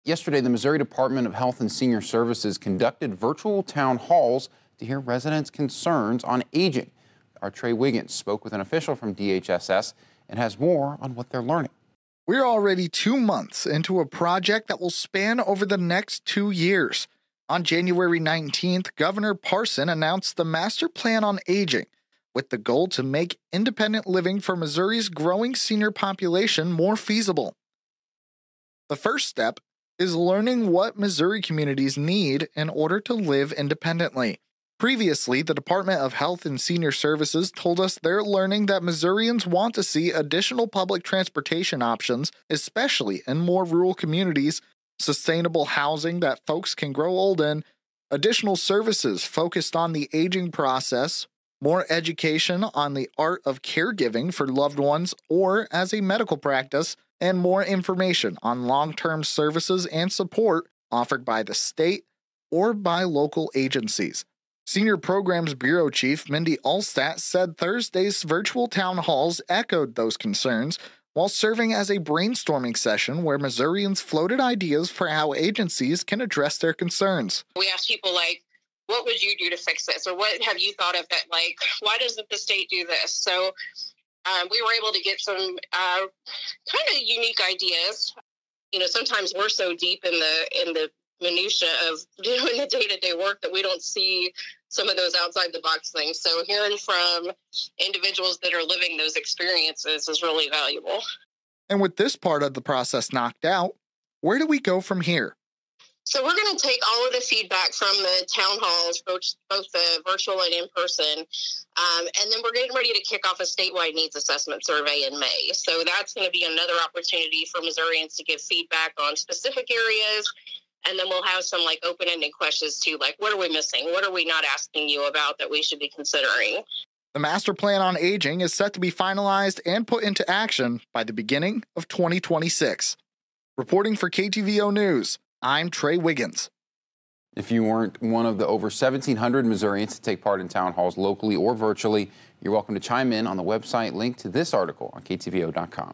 Yesterday, the Missouri Department of Health and Senior Services conducted virtual town halls to hear residents' concerns on aging. Our Trey Wiggins spoke with an official from DHSS and has more on what they're learning. We're already 2 months into a project that will span over the next 2 years. On January 19th, Governor Parson announced the Master Plan on Aging, with the goal to make independent living for Missouri's growing senior population more feasible. The first step is learning what Missouri communities need in order to live independently. Previously, the Department of Health and Senior Services told us they're learning that Missourians want to see additional public transportation options, especially in more rural communities, sustainable housing that folks can grow old in, additional services focused on the aging process, more education on the art of caregiving for loved ones or as a medical practice, and more information on long-term services and support offered by the state or by local agencies. Senior Programs Bureau Chief Mindy Allstat said Thursday's virtual town halls echoed those concerns while serving as a brainstorming session where Missourians floated ideas for how agencies can address their concerns. We asked people like, what would you do to fix this? Or what have you thought of that? Like, why doesn't the state do this? So we were able to get some kind of unique ideas. You know, sometimes we're so deep in the minutia of doing the day-to-day work that we don't see some of those outside the box things. So hearing from individuals that are living those experiences is really valuable. And with this part of the process knocked out, where do we go from here? So we're going to take all of the feedback from the town halls, both the virtual and in person, and then we're getting ready to kick off a statewide needs assessment survey in May. So that's going to be another opportunity for Missourians to give feedback on specific areas. And then we'll have some like open-ended questions too, like what are we missing? What are we not asking you about that we should be considering? The Master Plan on Aging is set to be finalized and put into action by the beginning of 2026. Reporting for KTVO News, I'm Trey Wiggins. If you weren't one of the over 1,700 Missourians to take part in town halls locally or virtually, you're welcome to chime in on the website linked to this article on KTVO.com.